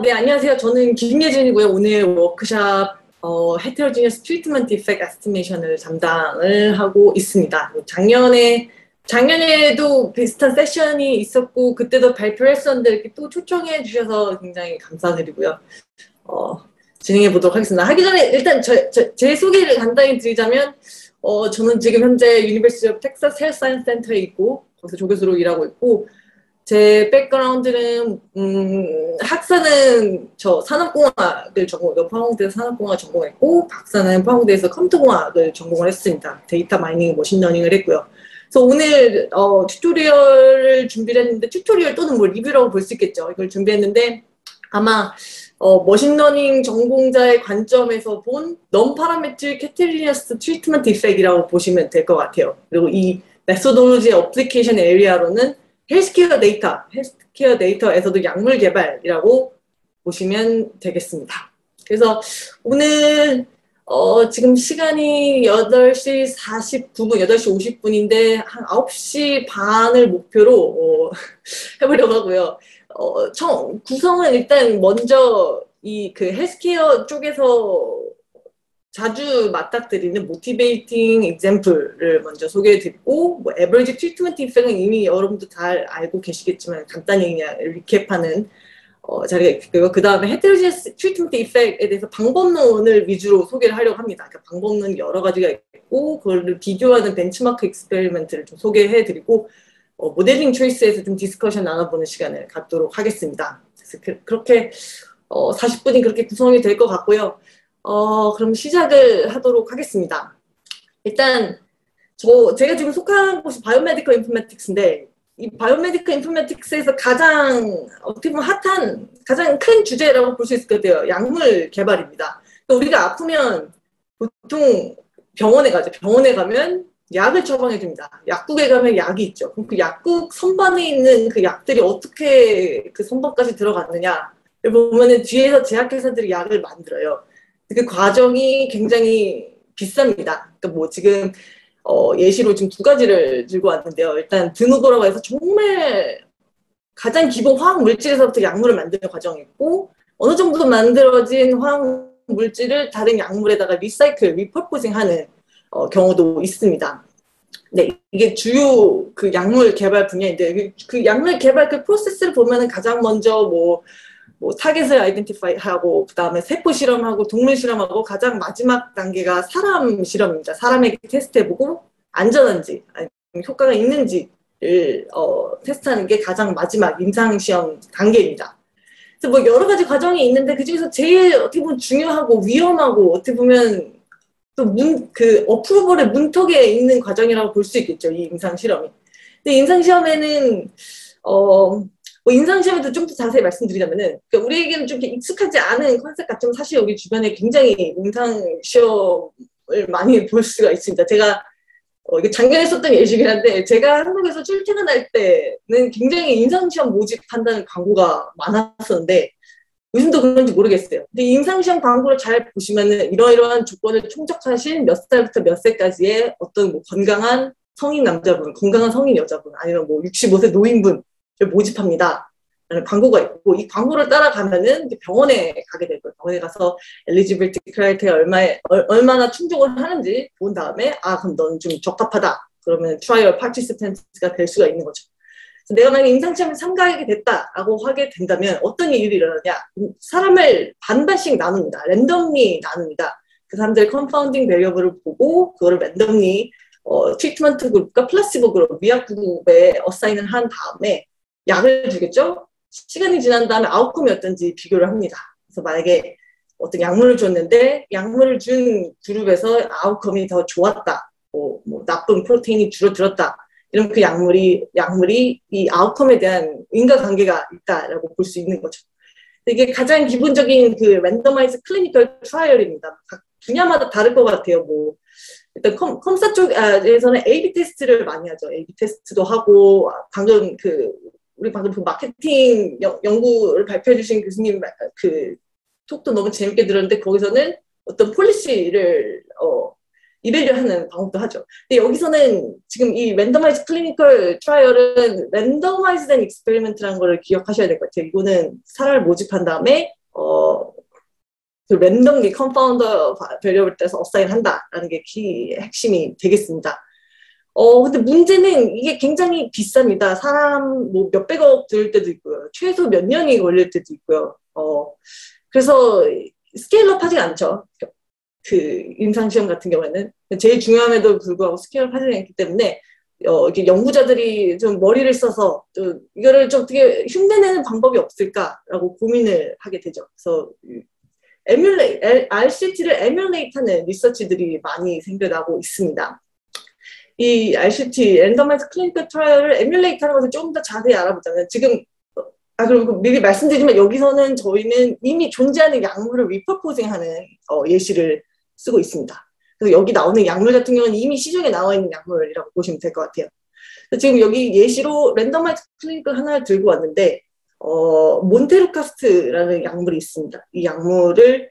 네, 안녕하세요. 저는 김예진이고요. 오늘 워크샵 헤테로지니어스 트리트먼트 이펙트 에스티메이션을 담당을 하고 있습니다. 작년에도 비슷한 세션이 있었고 그때도 발표를 했었는데 이렇게 또 초청해 주셔서 굉장히 감사드리고요. 어, 진행해 보도록 하겠습니다. 하기 전에 일단 제 소개를 간단히 드리자면 저는 지금 현재 유니버시티 오브 텍사스 헬스 사이언스 센터에 있고 거기서 조교수로 일하고 있고 제 백그라운드는 학사는 저 산업공학을 전공했고 포항대에서 산업공학을 전공했고 박사는 포항대에서 컴퓨터공학을 전공을 했습니다. 데이터 마이닝, 머신러닝을 했고요. 그래서 오늘 튜토리얼을 준비를 했는데 튜토리얼 또는 뭐 리뷰라고 볼 수 있겠죠. 이걸 준비했는데 아마 머신러닝 전공자의 관점에서 본 non-parametric heterogeneous treatment effect이라고 보시면 될 것 같아요. 그리고 이 메소돌로지의 어플리케이션 에리아로는 헬스케어 데이터에서도 약물 개발이라고 보시면 되겠습니다. 그래서 오늘 지금 시간이 8시 49분, 8시 50분인데 한 9시 반을 목표로 해보려고 하고요. 구성은 일단 먼저 이 그 헬스케어 쪽에서 자주 맞닥뜨리는 모티베이팅 example를 먼저 소개해드리고 뭐 average treatment effect은 이미 여러분도 잘 알고 계시겠지만 간단히 그냥 리캡하는 자리가 있고요. 그 다음에 heterogeneous treatment effect에 대해서 방법론을 위주로 소개를 하려고 합니다. 그러니까 방법론이 여러 가지가 있고 그걸 비교하는 벤치마크 익스페리먼트를 좀 소개해드리고 모델링 초이스에서 좀 디스커션 나눠보는 시간을 갖도록 하겠습니다. 그래서 그렇게 40분이 그렇게 구성이 될 것 같고요. 그럼 시작을 하도록 하겠습니다. 일단 제가 지금 속한 곳이 바이오메디컬 인포메틱스인데 이 바이오메디컬 인포메틱스에서 가장 어떻게 보면 핫한 가장 큰 주제라고 볼 수 있을 것 같아요. 약물 개발입니다. 그러니까 우리가 아프면 보통 병원에 가죠. 병원에 가면 약을 처방해 줍니다. 약국에 가면 약이 있죠. 그럼 그 약국 선반에 있는 그 약들이 어떻게 그 선반까지 들어갔느냐를 보면은 뒤에서 제약회사들이 약을 만들어요. 그 과정이 굉장히 비쌉니다. 그러니까 뭐 지금 예시로 지금 두 가지를 들고 왔는데요. 일단 드누보라고 해서 정말 가장 기본 화학 물질에서부터 약물을 만드는 과정이 있고 어느 정도 만들어진 화학 물질을 다른 약물에다가 리퍼포징하는 경우도 있습니다. 네, 이게 주요 그 약물 개발 분야인데 그 약물 개발 그 프로세스를 보면은 가장 먼저 뭐 타겟을 아이덴티파이하고 그 다음에 세포 실험하고 동물 실험하고 가장 마지막 단계가 사람 실험입니다. 사람에게 테스트해보고 안전한지 아니면 효과가 있는지를 테스트하는 게 가장 마지막 임상 시험 단계입니다. 그래서 뭐 여러 가지 과정이 있는데 그 중에서 제일 어떻게 보면 중요하고 위험하고 어떻게 보면 또 그 어프로벌의 문턱에 있는 과정이라고 볼 수 있겠죠. 이 임상 실험이. 근데 임상 시험에는 뭐 임상시험에도 좀 더 자세히 말씀드리자면은, 그러니까 우리에게는 좀 이렇게 익숙하지 않은 컨셉 같지만 사실 여기 주변에 굉장히 임상시험을 많이 볼 수가 있습니다. 제가, 이게 작년에 썼던 예시긴 한데, 제가 한국에서 출퇴근할 때는 굉장히 임상시험 모집한다는 광고가 많았었는데, 요즘도 그런지 모르겠어요. 근데 임상시험 광고를 잘 보시면은 이러이러한 조건을 충족하신 몇 살부터 몇 세까지의 어떤 뭐 건강한 성인 남자분, 건강한 성인 여자분, 아니면 뭐 65세 노인분, 모집합니다. 라는 광고가 있고 이 광고를 따라가면은 병원에 가게 될 거예요. 병원에 가서 엘리지빌티 크라이테리아 얼마나 충족을 하는지 본 다음에 그럼 넌 좀 적합하다. 그러면 트라이얼 파티시펜트가 될 수가 있는 거죠. 그래서 내가 만약에 임상시험에 참가하게 됐다라고 하게 된다면 어떤 일이 일어나냐. 사람을 반반씩 나눕니다. 랜덤리 나눕니다. 그 사람들의 컨파운딩 베리어블을 보고 그거를 랜덤리 트리트먼트 그룹과 플라시보 그룹, 미약 그룹에 어사인을 한 다음에 약을 주겠죠? 시간이 지난 다음에 아웃컴이 어떤지 비교를 합니다. 그래서 만약에 어떤 약물을 줬는데 약물을 준 그룹에서 아웃컴이 더 좋았다. 뭐 나쁜 프로테인이 줄어들었다. 이러면 그 약물이 이 아웃컴에 대한 인과관계가 있다라고 볼 수 있는 거죠. 이게 가장 기본적인 그 랜더마이즈 클리니컬 트라이얼입니다. 각 분야마다 다를 것 같아요. 뭐 일단 컴사 쪽에서는 A/B 테스트를 많이 하죠. A/B 테스트도 하고 우리 방금 그 마케팅 연구를 발표해 주신 교수님 그 톡도 너무 재밌게 들었는데 거기서는 어떤 폴리시를 이밸류하는 방법도 하죠. 근데 여기서는 지금 이 랜더마이즈 클리니컬 트라이얼은 랜더마이즈 된 익스페리먼트라는 걸 기억하셔야 될 것 같아요. 이거는 사람을 모집한 다음에 그 랜덤리 컨파운더 배려를 떼서 어사인 한다라는 게 핵심이 되겠습니다. 근데 문제는 이게 굉장히 비쌉니다. 사람 뭐 몇백억 들 때도 있고요. 최소 몇 년이 걸릴 때도 있고요. 그래서 스케일업 하지 않죠. 그 임상시험 같은 경우에는 제일 중요함에도 불구하고 스케일업 하지 않기 때문에 이렇게 연구자들이 좀 머리를 써서 좀 이거를 좀 어떻게 흉내내는 방법이 없을까라고 고민을 하게 되죠. 그래서 RCT를 에뮬레이트하는 리서치들이 많이 생겨나고 있습니다. 이 RCT, 랜더마이즈 클리니컬 트라이얼을 에뮬레이트하는 것을 조금 더 자세히 알아보자면 지금 그리고 미리 말씀드리지만 여기서는 저희는 이미 존재하는 약물을 리퍼포징하는 예시를 쓰고 있습니다. 그래서 여기 나오는 약물 같은 경우는 이미 시중에 나와 있는 약물이라고 보시면 될 것 같아요. 지금 여기 예시로 랜더마이즈 클리니컬 하나를 들고 왔는데 몬테루카스트라는 약물이 있습니다. 이 약물을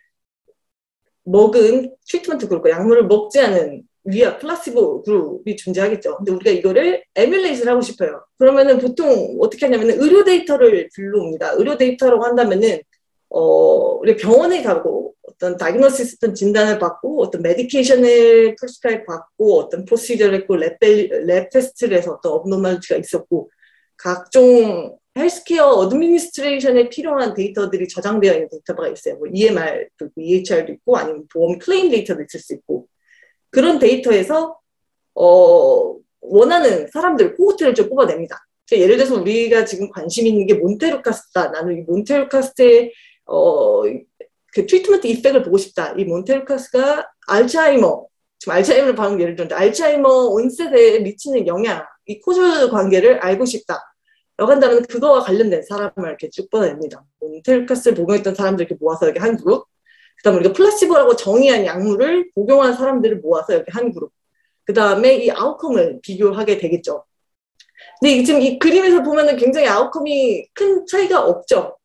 먹은 트리트먼트 그룹과 약물을 먹지 않은 위아 플라시보 그룹이 존재하겠죠. 근데 우리가 이거를 에뮬레이트를 하고 싶어요. 그러면은 보통 어떻게 하냐면은 의료 데이터를 불러옵니다. 의료 데이터라고 한다면은 우리 병원에 가고 어떤 다이그노시스 어떤 진단을 받고 어떤 메디케이션을 프리스크라이브 받고 어떤 프로시저를 했고 랩 테스트를 해서 어떤 업노멀티가 있었고 각종 헬스케어 어드미니스트레이션에 필요한 데이터들이 저장되어 있는 데이터가 있어요. 뭐 EMR, EHR도 있고 아니면 보험 클레임 데이터도 있을 수 있고 그런 데이터에서 원하는 사람들 코호트를 좀 뽑아냅니다. 그러니까 예를 들어서 우리가 지금 관심 있는 게 몬테루카스다. 나는 이 몬테루카스의 그 트리트먼트 이펙을 보고 싶다. 이 몬테루카스가 알츠하이머, 지금 알츠하이머를 방금 예를 들었는데 알츠하이머 온셋에 미치는 영향, 이 코즈 관계를 알고 싶다. 라고 한다면 그거와 관련된 사람을 이렇게 쭉 뽑아냅니다. 몬테루카스를 복용했던 사람들 이렇게 모아서 이렇게 한 그룹. 그 다음에 우리가 플라시보라고 정의한 약물을 복용한 사람들을 모아서 이렇게 한 그룹. 그 다음에 이 아웃컴을 비교하게 되겠죠. 근데 지금 이 그림에서 보면은 굉장히 아웃컴이 큰 차이가 없죠.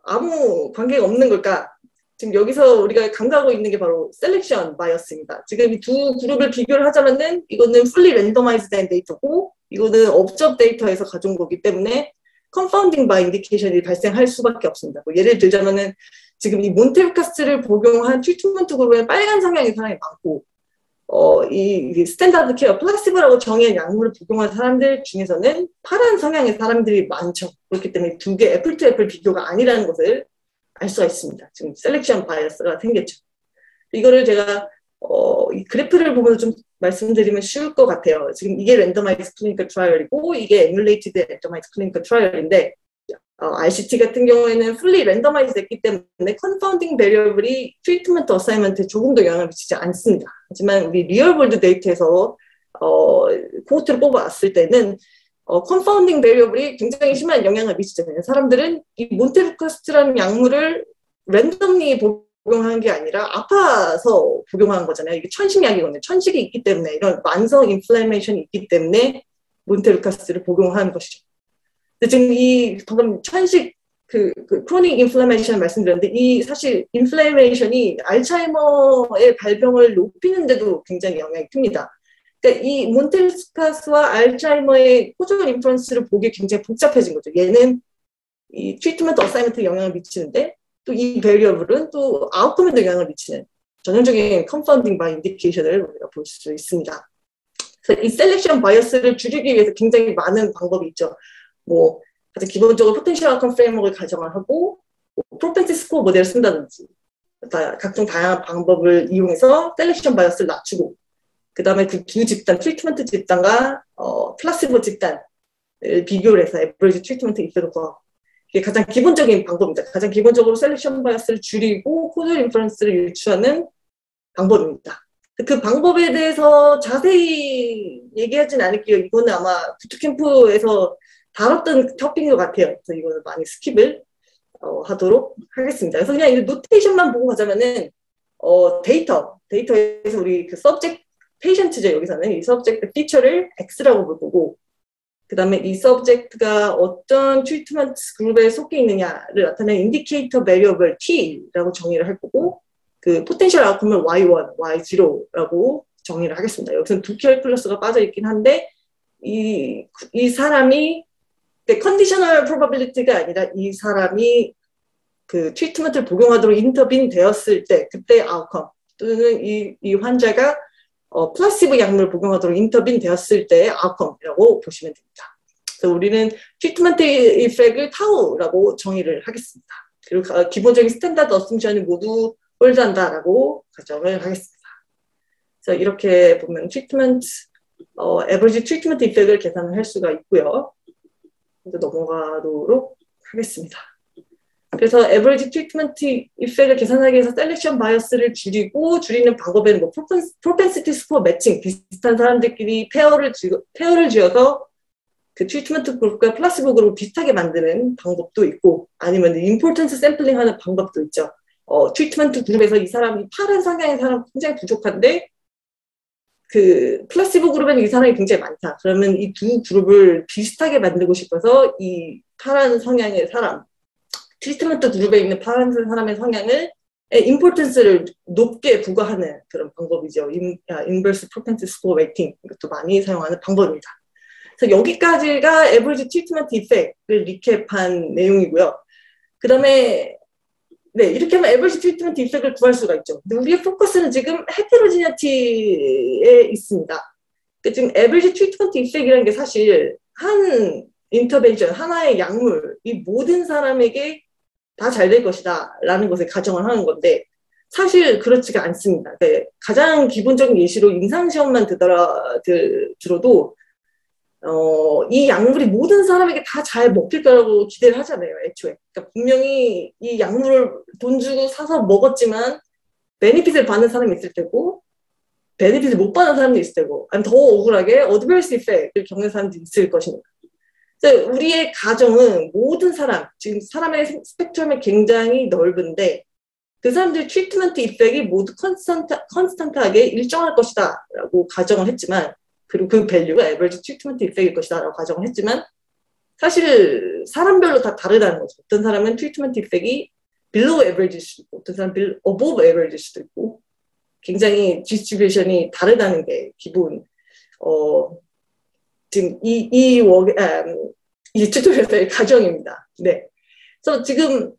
아무 관계가 없는 걸까? 지금 여기서 우리가 감가하고 있는 게 바로 셀렉션 바이어스입니다. 지금 이 두 그룹을 비교를 하자면은 이거는 풀리 랜더마이즈 된 데이터고 이거는 업적 데이터에서 가져온 거기 때문에 컨파운딩 바이 인디케이션이 발생할 수밖에 없습니다. 뭐 예를 들자면은 지금 이 몬테루카스를 복용한 트리트먼트 그룹에 빨간 성향의 사람이 많고 이 스탠다드 케어 플라시보라고 정의한 약물을 복용한 사람들 중에서는 파란 성향의 사람들이 많죠. 그렇기 때문에 두 개 애플 투 애플 비교가 아니라는 것을 알 수가 있습니다. 지금 셀렉션 바이어스가 생겼죠. 이거를 제가 이 그래프를 보면서 좀 말씀드리면 쉬울 것 같아요. 지금 이게 랜더마이즈 클리니컬 트라이얼이고 이게 에뮬레이티드 랜더마이즈 클리니컬 트라이얼인데 RCT 같은 경우에는 풀리 랜더마이즈 됐기 때문에 컨파운딩 베리어블이 트리트먼트 어사이먼트에 조금 더 영향을 미치지 않습니다. 하지만 우리 리얼월드 데이터에서 코호트를 뽑아왔을 때는 컨파운딩 베리어블이 굉장히 심한 영향을 미치잖아요. 사람들은 이 몬테루카스트라는 약물을 랜덤리 복용한 게 아니라 아파서 복용한 거잖아요. 이게 천식약이거든요. 천식이 있기 때문에 이런 만성 인플레이메이션이 있기 때문에 몬테루카스트를 복용한 것이죠. 근데 지금 이 방금 천식 크로닉 인플레이메이션 말씀드렸는데 이 사실 인플레이메이션이 알츠하이머의 발병을 높이는데도 굉장히 영향이 큽니다. 그러니까 이 몬테루카스와 알츠하이머의 코저널 인프런스를 보기 굉장히 복잡해진 거죠. 얘는 이 트리트먼트 어사이먼트에 영향을 미치는데 또 이 베리어블은 또 아웃컴에도 영향을 미치는 전형적인 컨파운딩 바이 인디케이션을 우리가 볼 수 있습니다. 그래서 이 셀렉션 바이어스를 줄이기 위해서 굉장히 많은 방법이 있죠. 뭐 가장 기본적으로 포텐셜 아웃컴 프레임워크를 가정을 하고 프로펜시 스코어 모델을 쓴다든지 각종 다양한 방법을 이용해서 셀렉션 바이어스를 낮추고 그 다음에 그 두 집단, 트리트먼트 집단과 플라시보 집단을 비교를 해서 에버리지 트리트먼트 이펙을 구하고 이게 가장 기본적인 방법입니다. 가장 기본적으로 셀렉션 바이어스를 줄이고 코드 인퍼런스를 유추하는 방법입니다. 그 방법에 대해서 자세히 얘기하진 않을게요. 이거는 아마 부트캠프에서 다뤘던 토픽인 것 같아요. 그래서 이거는 많이 스킵을 하도록 하겠습니다. 그래서 그냥 이 노테이션만 보고 가자면은 데이터에서 우리 그 서브젝트 페이션트죠. 여기서는 이 서브젝트 피처를 X라고 볼 거고 그 다음에 이 서브젝트가 어떤 트리트먼트 그룹에 속해 있느냐를 나타내는 인디케이터 베리어블 T라고 정의를 할 거고 그 포텐셜 아웃컴을 Y1, Y0라고 정의를 하겠습니다. 여기서는 두 캘큘러스가 빠져 있긴 한데 이 사람이 컨디셔널 프로바빌리티가 아니라 이 사람이 그 트리트먼트를 복용하도록 인터빈 되었을 때 그때 아웃컴 또는 이 환자가 플라시보 약물을 복용하도록 인터빈 되었을 때의 아웃컴이라고 보시면 됩니다. 그래서 우리는 트리트먼트 이펙을 타우라고 정의를 하겠습니다. 그리고 기본적인 스탠다드 어썸션이 모두 홀드한다라고 가정을 하겠습니다. 그래서 이렇게 보면 에버리지 트리트먼트 이펙을 계산을 할 수가 있고요. 이제 넘어가도록 하겠습니다. 그래서 에버리지 트리트먼트 이펙을 계산하기 위해서 셀렉션 바이어스를 줄이는 방법에는 뭐 프로펜시티 스코어 매칭 비슷한 사람들끼리 페어를 지어서 그 트리트먼트 그룹과 플라시보 그룹을 비슷하게 만드는 방법도 있고 아니면 임포턴스 샘플링 하는 방법도 있죠. 트리트먼트 그룹에서 이 사람이 파란 성향의 사람 굉장히 부족한데 그 플라시보 그룹에는 이 사람이 굉장히 많다. 그러면 이 두 그룹을 비슷하게 만들고 싶어서 이 파란 성향의 사람 트리트먼트 그룹에 있는 파란 사람의 성향을 임포턴스를 높게 부과하는 그런 방법이죠. 인버스 프로펜시티 스코어 웨이팅 이것도 많이 사용하는 방법입니다. 그래서 여기까지가 에버리지 트리트먼트 이펙트를 리캡한 내용이고요. 그 다음에 이렇게 하면 에버리지 트리트먼트 이펙트를 구할 수가 있죠. 근데 우리의 포커스는 지금 헤테로지니티에 있습니다. 그러니까 지금 에버리지 트리트먼트 이펙트라는 게 사실 한 인터벤션, 하나의 약물, 이 모든 사람에게 다 잘 될 것이다 라는 것을 가정을 하는 건데 사실 그렇지가 않습니다. 가장 기본적인 예시로 임상시험만 들어도 이 약물이 모든 사람에게 다 잘 먹힐 거라고 기대를 하잖아요, 애초에. 그러니까 분명히 이 약물을 돈 주고 사서 먹었지만 베네핏을 받는 사람이 있을 테고 베네핏을 못 받는 사람도 있을 테고 아니면 더 억울하게 어드버스 이펙트를 겪는 사람도 있을 것입니다. 우리의 가정은 모든 사람, 지금 사람의 스펙트럼이 굉장히 넓은데 그 사람들의 트리트먼트 이펙이 모두 컨스턴트하게 일정할 것이다 라고 가정을 했지만 그리고 그 밸류가 에버리지 트리트먼트 이펙일 것이다 라고 가정을 했지만 사실 사람별로 다 다르다는 거죠. 어떤 사람은 트리트먼트 이펙이 below average일 수도 있고 어떤 사람은 above average일 수도 있고 굉장히 디스트리뷰션이 다르다는 게 기본 지금 이 튜토리얼의 가정입니다. 네. 그래서 지금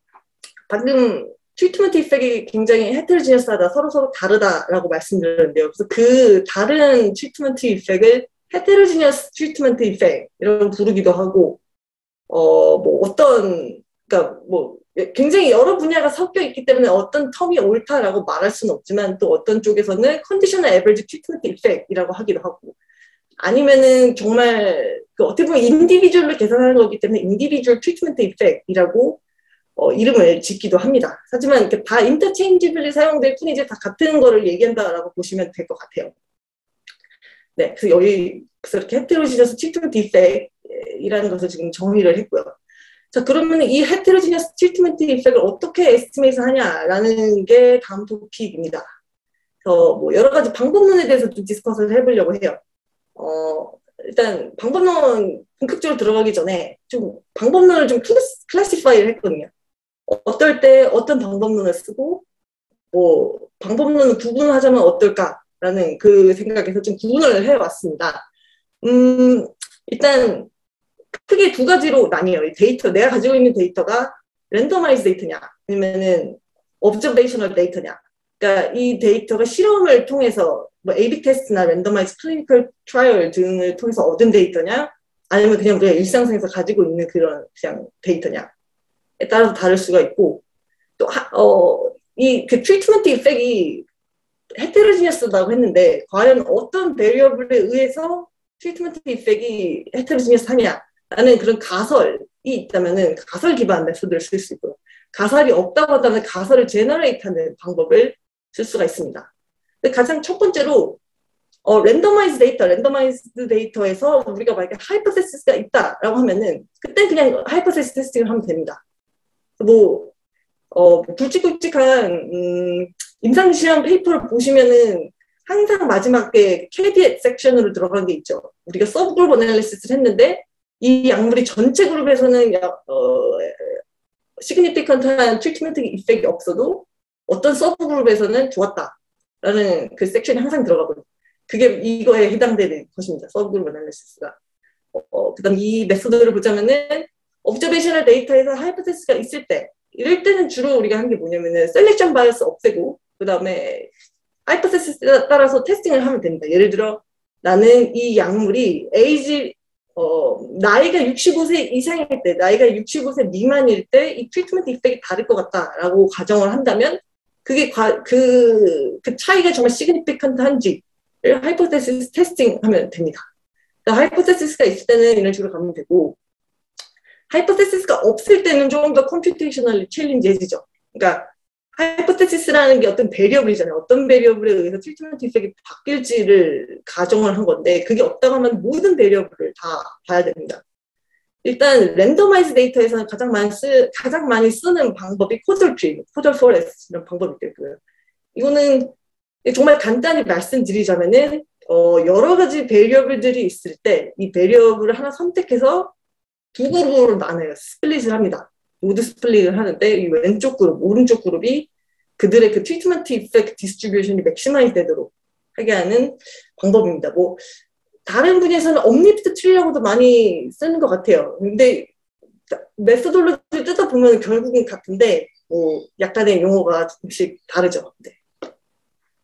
방금 트리트먼트 이펙이 굉장히 헤테로지니어스하다, 서로 다르다라고 말씀드렸는데요. 그래서 그 다른 트리트먼트 이펙을 헤테로지니어스 트리트먼트 이펙이라고 부르기도 하고, 그러니까 굉장히 여러 분야가 섞여 있기 때문에 어떤 텀이 옳다라고 말할 수는 없지만 또 어떤 쪽에서는 컨디셔널 에버리지 트리트먼트 이펙이라고 하기도 하고, 아니면은 정말 어떻게 보면 인디비주얼로 계산하는 거기 때문에 인디비주얼 트리트먼트 이펙이라고 이름을 짓기도 합니다. 하지만 다 인터체인지블리 사용될 뿐이지 다 같은 거를 얘기한다라고 보시면 될 것 같아요. 네, 그래서 이렇게 헤테로지니어스 트리트먼트 이펙이라는 것을 지금 정의를 했고요. 자, 그러면 이 헤테로지니어스 트리트먼트 이펙을 어떻게 에스티메이트 하냐라는 게 다음 토픽입니다. 그래서 여러 가지 방법론에 대해서 좀 디스커스를 해보려고 해요. 일단 방법론 본격적으로 들어가기 전에 좀 방법론을 좀 클래시파이를 했거든요. 어떨 때 어떤 방법론을 쓰고 방법론을 구분하자면 어떨까라는 그 생각에서 좀 구분을 해왔습니다. 일단 크게 두 가지로 나뉘어요. 이 데이터, 내가 가지고 있는 데이터가 랜더마이즈 데이터냐 아니면은 observational 데이터냐. 그러니까 이 데이터가 실험을 통해서 A/B 테스트나 랜더마이즈 클리니컬 트라이얼 등을 통해서 얻은 데이터냐 아니면 그냥 우리가 일상생활에서 가지고 있는 그런 그냥 데이터냐에 따라서 다를 수가 있고 또 그 트리트먼트 이펙이 헤테로지니어스라고 했는데 과연 어떤 베리어블에 의해서 트리트먼트 이펙이 헤테로지니어스하냐라는 그런 가설이 있다면은 가설 기반 메소드를 쓸 수 있고요. 가설이 없다고 하다면 가설을 제너레이트하는 방법을 쓸 수가 있습니다. 근데 가장 첫 번째로 랜더마이즈 데이터에서 우리가 만약에 하이퍼세시스가 있다라고 하면은 그때 그냥 하이퍼세시스 테스팅을 하면 됩니다. 굵직굵직한 임상시험 페이퍼를 보시면은 항상 마지막에 캐비엣 섹션으로 들어간 게 있죠. 우리가 서브그룹 어널리시스를 했는데 이 약물이 전체 그룹에서는 시그니피컨트한 트리트먼트 이펙이 없어도 어떤 서브그룹에서는 좋았다라는 그 섹션이 항상 들어가거든요. 그게 이거에 해당되는 것입니다. 서브그룹 애널리시스가. 그다음 이 메소드를 보자면은 observational 데이터에서 하이포테시스가 있을 때, 이럴 때는 주로 우리가 한 게 뭐냐면은 셀렉션 바이어스 없애고, 그다음에 하이포테시스에 따라서 테스팅을 하면 됩니다. 예를 들어 나는 이 약물이 나이가 65세 이상일 때, 나이가 65세 미만일 때 이 트리트먼트 이펙이 다를 것 같다라고 가정을 한다면, 그게 그 차이가 정말 시그니피컨트한지를 하이포테시스 테스팅하면 됩니다. 하이포테시스가 있을 때는 이런 식으로 가면 되고, 하이포테시스가 없을 때는 조금 더 컴퓨테이셔널리 챌린지해지죠. 그러니까 하이포테시스라는 게 어떤 베리어블이잖아요. 어떤 베리어블에 의해서 트리트먼트 이펙이 바뀔지를 가정을 한 건데, 그게 없다고 하면 모든 베리어블을 다 봐야 됩니다. 일단 랜더마이즈 데이터에서는 가장 많이 쓰는 방법이 코절 트리, 코절 포레스트 이런 방법이 있고요. 이거는 정말 간단히 말씀드리자면은 여러 가지 베리어블들이 있을 때 이 베리어블을 하나 선택해서 두 그룹으로 나눠요. 스플릿을 합니다. 모두 스플릿을 하는데, 이 왼쪽 그룹, 오른쪽 그룹이 그들의 그 트리트먼트 이펙트 디스트리뷰션이 맥시마이즈 되도록 하게 하는 방법입니다. 뭐 다른 분야에서는 omnipt tree라고도 많이 쓰는 것 같아요. 근데 메소돌로지 뜯어보면 결국은 같은데 뭐 약간의 용어가 조금씩 다르죠. 네.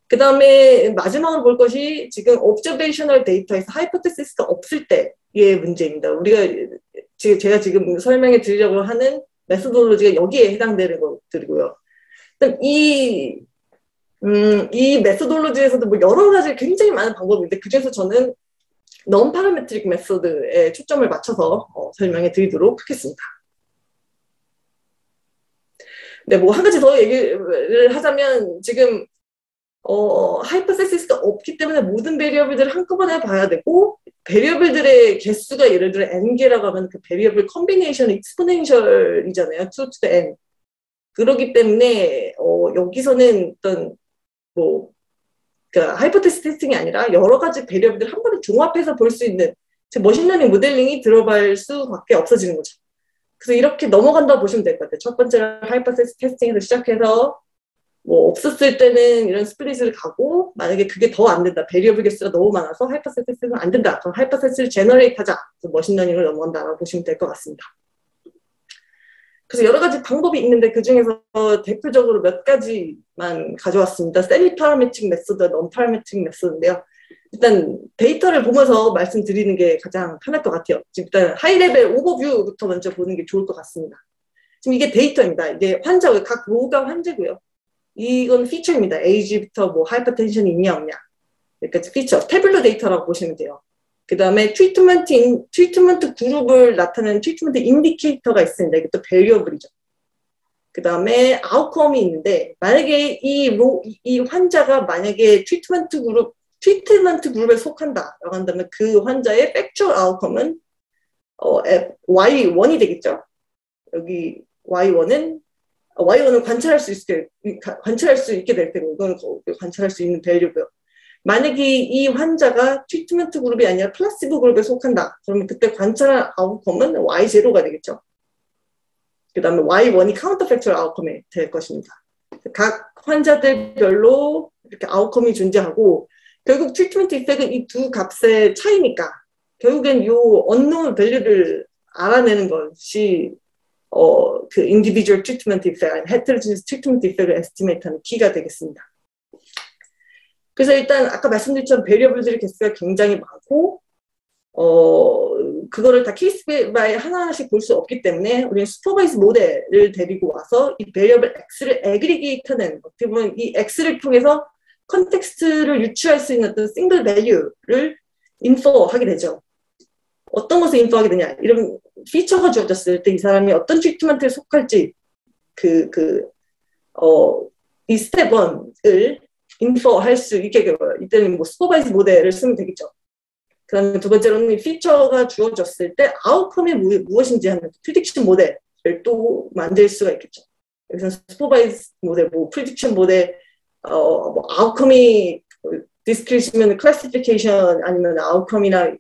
그 다음에 마지막으로 볼 것이 지금 observational 데이터에서 하이포테시스가 없을 때의 문제입니다. 제가 지금 설명해 드리려고 하는 메소돌로지가 여기에 해당되는 것들이고요. 이 메소돌로지에서도 뭐 여러 가지 굉장히 많은 방법인데, 그중에서 저는 non-parametric 메소드에 초점을 맞춰서 설명해 드리도록 하겠습니다. 네, 뭐 한 가지 더 얘기를 하자면, 지금 하이포테시스가 없기 때문에 모든 베리어블들을 한꺼번에 봐야 되고, 베리어블들의 개수가 예를 들어 n개라고 하면 그 베리어블 컴비네이션이 익스포넨셜이잖아요. 2 to the n. 그렇기 때문에 여기서는 어떤 그러니까 하이포테시스 테스팅이 아니라 여러 가지 베리어블들 한 번에 종합해서 볼 수 있는 머신러닝 모델링이 들어갈 수밖에 없어지는 거죠. 그래서 이렇게 넘어간다고 보시면 될 것 같아요. 첫 번째로 하이포테시스 테스팅에서 시작해서 뭐 없었을 때는 이런 스플릿을 가고, 만약에 그게 더 안 된다, 베리어블 개수가 너무 많아서 하이포테시스 테스팅은 안 된다, 그럼 하이포테시스를 제너레이트 하자, 머신러닝을 넘어간다라고 보시면 될 것 같습니다. 그래서 여러 가지 방법이 있는데 그중에서 대표적으로 몇 가지만 가져왔습니다. 세미 파라메트릭 메소드, non 파라메트릭 메소드인데요. 일단 데이터를 보면서 말씀드리는 게 가장 편할 것 같아요. 일단 하이레벨 오버뷰부터 먼저 보는 게 좋을 것 같습니다. 지금 이게 데이터입니다. 이게 각 로가 환자고요. 이건 피처입니다. 에이지부터 뭐 하이퍼텐션이 있냐 없냐. 여기까지 피처, 태블로 데이터라고 보시면 돼요. 그 다음에 트리트먼트 그룹을 나타내는 트리트먼트 인디케이터가 있습니다. 이게 또 베리어블이죠. 그 다음에 아웃컴이 있는데, 만약에 이 환자가 만약에 트리트먼트 그룹에 속한다라고 한다면 그 환자의 팩추얼 아웃컴은 Y1이 되겠죠. 여기 Y1은 관찰할 수 있게 될 테고, 이건 관찰할 수 있는 밸류고요. 만약에 이 환자가 트리트먼트 그룹이 아니라 플라시보 그룹에 속한다, 그러면 그때 관찰한 아웃컴은 Y0가 되겠죠. 그 다음에 Y1이 카운터 팩추얼 아웃컴이 될 것입니다. 각 환자들별로 이렇게 아웃컴이 존재하고, 결국 트리트먼트 이펙은 이 두 값의 차이니까 결국엔 이 언노운 밸류를 알아내는 것이 그 individual treatment effect, heterogeneous treatment effect을 에스티메이트하는 키가 되겠습니다. 그래서 일단 아까 말씀드렸던 베리어블들의 개수가 굉장히 많고, 그거를 다 케이스 바이 하나하나씩 볼 수 없기 때문에 우리는 슈퍼바이즈 모델을 데리고 와서 이 베리어블 X를 애그리게이트하는, 어떻게 보면 이 X를 통해서 컨텍스트를 유추할 수 있는 어떤 싱글 밸류를 인포하게 되죠. 어떤 것을 인포하게 되냐, 이런 피처가 주어졌을 때 이 사람이 어떤 트리트먼트에 속할지 이 스텝 1을 인포할 수 있게 되고요. 이때는 뭐 슈퍼바이즈 모델을 쓰면 되겠죠. 그 다음에 두 번째로는 이 피처가 주어졌을 때 아웃컴이 무엇인지 하는 프리딕션 모델을 또 만들 수가 있겠죠. 여기서 슈퍼바이즈 모델, 뭐 프리딕션 모델, 뭐 아웃컴이 디스크리시면 클래시피케이션, 아니면 아웃컴이나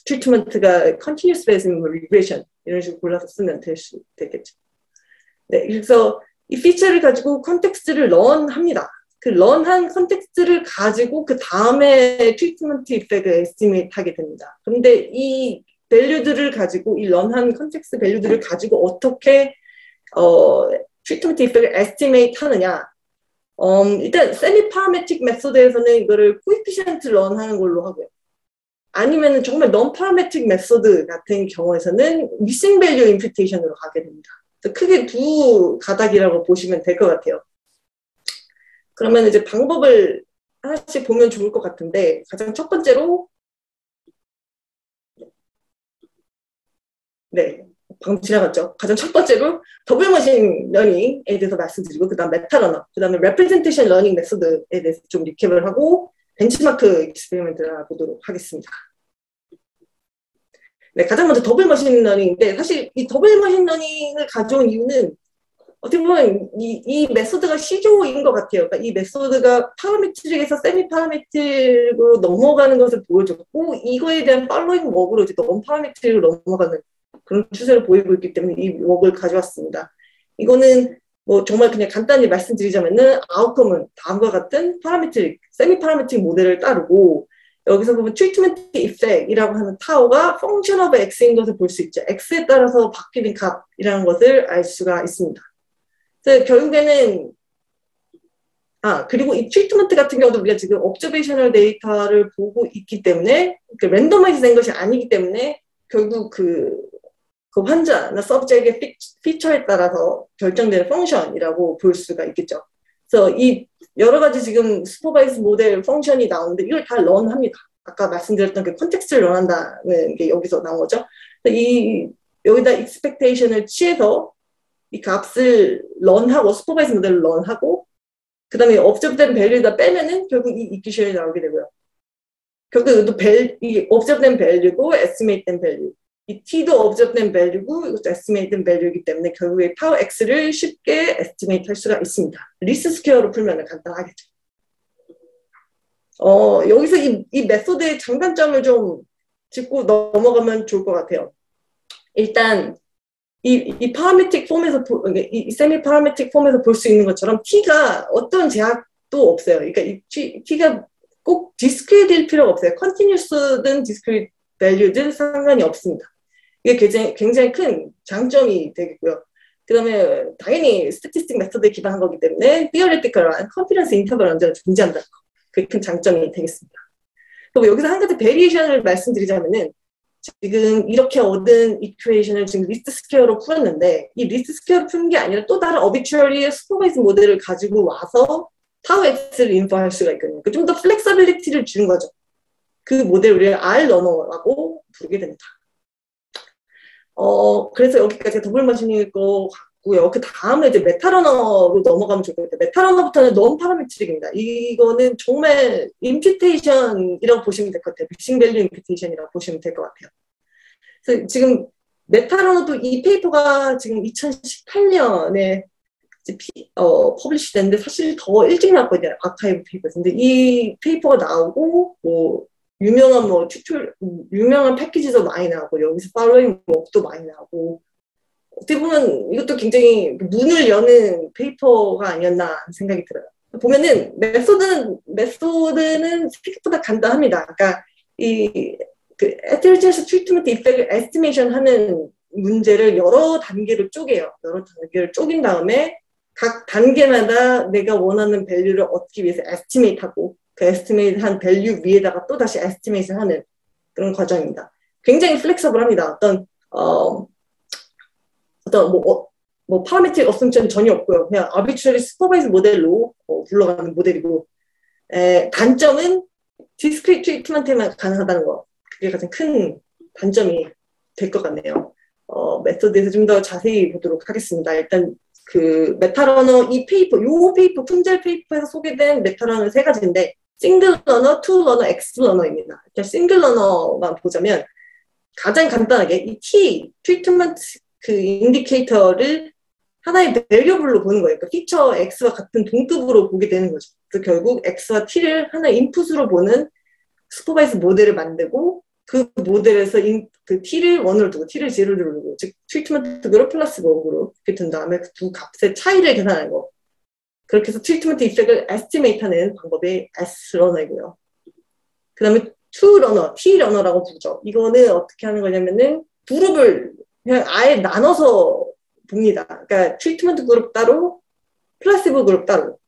트리트먼트가 컨티뉴스 베이스면 리그레이션, 이런 식으로 골라서 쓰면 되겠죠. 네, 그래서 이 피처를 가지고 컨텍스트를 런합니다. 그 런한 컨텍스트를 가지고 그 다음에 트리트먼트 이펙을 에스티메이트 하게 됩니다. 그런데 이 밸류들을 가지고 이 런한 컨텍스트 밸류들을 가지고 어떻게 트리트먼트 이펙을 에스티메이트 하느냐. 일단 세미 파라메틱 메소드에서는 이거를 코에피션트 런하는 걸로 하고요. 아니면 정말 non parametric 메소드 같은 경우에서는 missing value imputation으로 가게 됩니다. 크게 두 가닥이라고 보시면 될 것 같아요. 그러면 이제 방법을 하나씩 보면 좋을 것 같은데, 가장 첫 번째로, 네, 방금 지나갔죠. 가장 첫 번째로 더블 머신 러닝에 대해서 말씀드리고, 그 다음 메타러너, 그 다음에 레프레젠테이션 러닝 메소드에 대해서 좀 리캡을 하고 벤치마크 익스페리먼트를 알아보도록 하겠습니다. 네, 가장 먼저 더블 머신 러닝인데, 사실 이 더블 머신 러닝을 가져온 이유는 어떻게 보면 이 메소드가 시조인 것 같아요. 그러니까 이 메소드가 파라메트릭에서 세미 파라메트릭으로 넘어가는 것을 보여줬고, 이거에 대한 팔로잉 워크로 이제 non 파라메트릭으로 넘어가는 그런 추세를 보이고 있기 때문에 이 워크를 가져왔습니다. 이거는 뭐 정말 그냥 간단히 말씀드리자면은 아웃컴은 다음과 같은 파라메트릭, 세미 파라메트릭 모델을 따르고, 여기서 보면 트리트먼트 이펙이라고 하는 타워가 펑션 오브 x인 것을 볼 수 있죠. x에 따라서 바뀌는 값이라는 것을 알 수가 있습니다. 그래서 결국에는 그리고 이 트리트먼트 같은 경우도 우리가 지금 옵저베이셔널 데이터를 보고 있기 때문에 랜더마이즈 된 것이 아니기 때문에 결국 그 환자나 서브젝트의 피처에 따라서 결정되는 펑션이라고 볼 수가 있겠죠. 그래서 이 여러 가지 지금 슈퍼바이즈 모델 펑션이 나오는데 이걸 다 런합니다. 아까 말씀드렸던 그 컨텍스트를 런한다는 게 여기서 나온 거죠. 여기다 익스펙테이션을 취해서 이 값을 런하고 슈퍼바이즈 모델을 런하고 그 다음에 업저브된 밸류에다 빼면은 결국 이 이퀴션이 나오게 되고요. 결국 이것도 이 업저브된 밸류고 에스티메이트된 밸류. 이 t도 업저브된 밸류고 이것도 에스티메이트된 밸류이기 때문에 결국에 타워 x를 쉽게 에스티메이트 할 수가 있습니다. 리스트 스퀘어로 풀면 간단하겠죠. 여기서 이 메소드의 장단점을 좀 짚고 넘어가면 좋을 것 같아요. 일단 이 파라메틱 폼에서 이 세미 파라메틱 폼에서 볼 수 있는 것처럼 t가 어떤 제약도 없어요. 그러니까 이 t가 꼭 디스크릿일 필요가 없어요. 컨티뉴스든 디스크릿 밸류든 상관이 없습니다. 이게 굉장히 큰 장점이 되겠고요. 그 다음에 당연히 스태티스틱 메소드에 기반한 거기 때문에 theoretical한 컨피던스 인터벌 언제나 존재한다는 거. 그게 큰 장점이 되겠습니다. 그리고 여기서 한 가지 베리에이션을 말씀드리자면은 지금 이렇게 얻은 이퀘이션을 지금 리스트 스퀘어로 풀었는데 이 리스트 스퀘어로 푸는 게 아니라 또 다른 어비추얼리의 슈퍼바이즈 모델을 가지고 와서 타워 x를 인포할 수가 있거든요. 좀 더 플렉서빌리티를 주는 거죠. 그 모델을 우리가 R 러너라고 부르게 됩니다. 그래서 여기까지 더블 머신일 것 같고요. 그 다음에 이제 메타러너로 넘어가면 좋을 것 같아요. 메타러너부터는 non 파라메트릭입니다. 이거는 정말 임퓨테이션이라고 보시면 될 것 같아요. 믹싱 밸류 임퓨테이션이라고 보시면 될 것 같아요. 그래서 지금 메타러너도 이 페이퍼가 지금 2018년에 퍼블리시 됐는데 사실 더 일찍 나왔거든요. 아카이브 페이퍼인데 이 페이퍼가 나오고 유명한 패키지도 많이 나오고 여기서 팔로잉 워크도 많이 나오고 어떻게 보면 이것도 굉장히 문을 여는 페이퍼가 아니었나 생각이 들어요. 보면은 메소드는 생각보다 간단합니다. 그러니까 그 헤테로지너스 트리트먼트 이펙을 에스티메이션 하는 문제를 여러 단계로 쪼개요. 여러 단계를 쪼갠 다음에 각 단계마다 내가 원하는 밸류를 얻기 위해서 에스티메이트하고 그 에스티메이트한 밸류 위에다가 또 다시 에스티메이션 하는 그런 과정입니다. 굉장히 플렉서블합니다. 뭐 파라메트릭 어썸션이 전혀 없고요. 그냥 아비트러리 슈퍼바이즈 모델로 굴러가는 모델이고 단점은 디스크릿 트리트먼트에만 가능하다는 거. 그게 가장 큰 단점이 될 것 같네요. 메소드에서 좀 더 자세히 보도록 하겠습니다. 일단 그 메타러너 이 페이퍼, 품절 페이퍼에서 소개된 메타러너 세 가지인데 싱글 러너, 투 러너, 엑스 러너입니다. 싱글 러너만 보자면 가장 간단하게 이 트리트먼트 그 인디케이터를 하나의 베리어블로 보는 거예요. 그러니까 피처 X와 같은 동급으로 보게 되는 거죠. 그래서 결국 X와 T를 하나의 인풋으로 보는 슈퍼바이즈 모델을 만들고 그 모델에서 그 T를 1으로 두고 T를 0로 두고 즉 트리트먼트 그룹 플러스 먹으로 이렇게 든 다음에 그 두 값의 차이를 계산하는 거. 그렇게 해서 트리트먼트 이펙을 에스티메이트하는 방법이 S러너이고요. 그 다음에 T러너, T러너라고 부르죠. 이거는 어떻게 하는 거냐면은 그룹을 그냥 아예 나눠서 봅니다. 그러니까 트리트먼트 그룹 따로, 플라시보 그룹 따로.